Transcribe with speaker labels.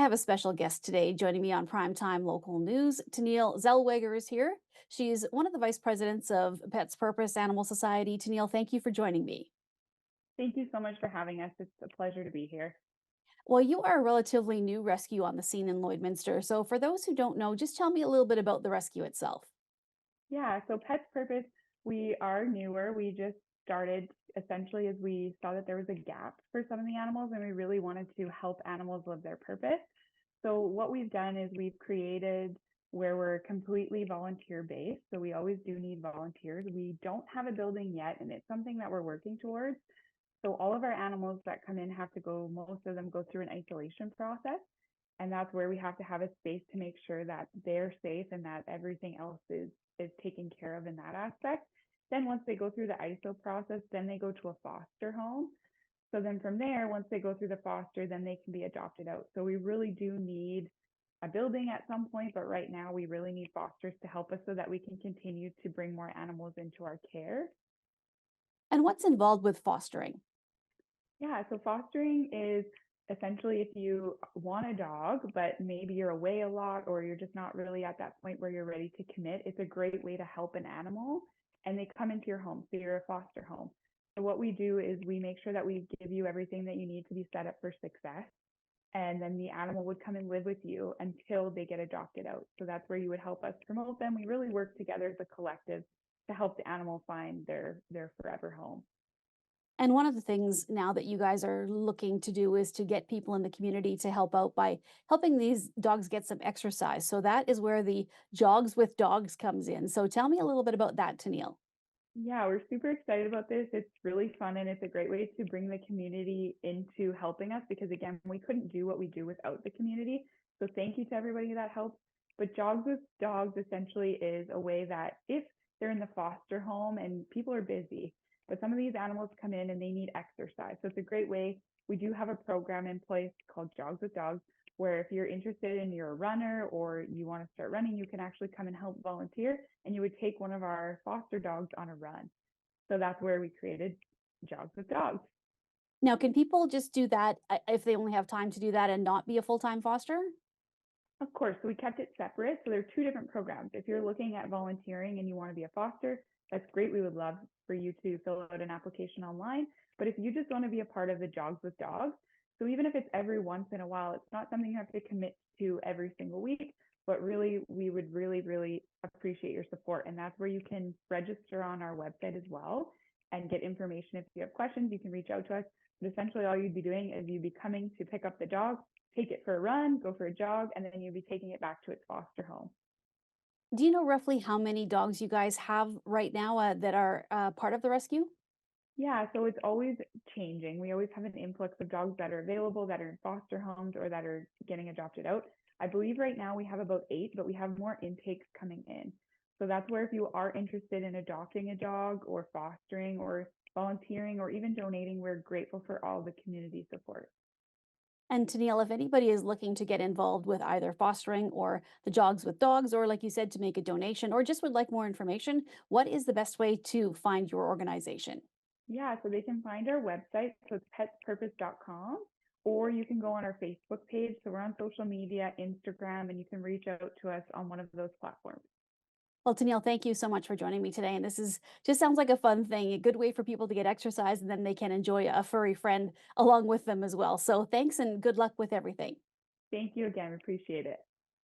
Speaker 1: have a special guest today joining me on Primetime Local News. Tennille Zellweger is here. She's one of the vice presidents of Pets Purpose Animal Society. Tennille, thank you for joining me.
Speaker 2: Thank you so much for having us. It's a pleasure to be here.
Speaker 1: Well, you are a relatively new rescue on the scene in Lloydminster. So, for those who don't know, just tell me a little bit about the rescue itself.
Speaker 2: Yeah, so Pets Purpose, we are newer. We just started essentially as we saw that there was a gap for some of the animals and we really wanted to help animals live their purpose. So what we've done is we've created where we're completely volunteer based. So we always do need volunteers. We don't have a building yet, and it's something that we're working towards. So all of our animals that come in have to go, most of them go through an isolation process. And that's where we have to have a space to make sure that they're safe and that everything else is taken care of in that aspect. Then once they go through the ISO process, then they go to a foster home. So then from there, once they go through the foster, then they can be adopted out. So we really do need a building at some point, but right now we really need fosters to help us so that we can continue to bring more animals into our care.
Speaker 1: And what's involved with fostering?
Speaker 2: Yeah, so fostering is essentially if you want a dog, but maybe you're away a lot or you're just not really at that point where you're ready to commit, it's a great way to help an animal and they come into your home. So you're a foster home. So what we do is we make sure that we give you everything that you need to be set up for success. And then the animal would come and live with you until they get adopted out. So that's where you would help us promote them. We really work together as a collective to help the animal find their forever home.
Speaker 1: And one of the things now that you guys are looking to do is to get people in the community to help out by helping these dogs get some exercise. So that is where the Jogs with Dogs comes in. So tell me a little bit about that, Tennille.
Speaker 2: Yeah, we're super excited about this. It's really fun and it's a great way to bring the community into helping us because, again, we couldn't do what we do without the community. So, thank you to everybody that helps. But Jogs with Dogs essentially is a way that if they're in the foster home and people are busy, but some of these animals come in and they need exercise. So, it's a great way. We do have a program in place called Jogs with Dogs where if you're interested and you're a runner or you want to start running, you can actually come and help volunteer and you would take one of our foster dogs on a run. So that's where we created Jogs with Dogs.
Speaker 1: Now, can people just do that if they only have time to do that and not be a full-time foster?
Speaker 2: Of course, so we kept it separate. So there are two different programs. If you're looking at volunteering and you want to be a foster, that's great. We would love for you to fill out an application online. But if you just want to be a part of the Jogs with Dogs, so even if it's every once in a while, it's not something you have to commit to every single week, but really, we would really, really appreciate your support. And that's where you can register on our website as well and get information. If you have questions, you can reach out to us. But essentially, all you'd be doing is you'd be coming to pick up the dog, take it for a run, go for a jog, and then you'll be taking it back to its foster home.
Speaker 1: Do you know roughly how many dogs you guys have right now that are part of the rescue?
Speaker 2: Yeah, so it's always changing. We always have an influx of dogs that are available, that are in foster homes, or that are getting adopted out. I believe right now we have about 8, but we have more intakes coming in. So that's where if you are interested in adopting a dog or fostering or volunteering or even donating, we're grateful for all the community support.
Speaker 1: And Tennille, if anybody is looking to get involved with either fostering or the Jogs with Dogs, or like you said, to make a donation, or just would like more information, what is the best way to find your organization?
Speaker 2: Yeah, so they can find our website. So it's petspurpose.com, or you can go on our Facebook page. So we're on social media, Instagram, and you can reach out to us on one of those platforms.
Speaker 1: Well, Tennille, thank you so much for joining me today. And this is just sounds like a fun thing, a good way for people to get exercise, and then they can enjoy a furry friend along with them as well. So thanks and good luck with everything.
Speaker 2: Thank you again. We appreciate it.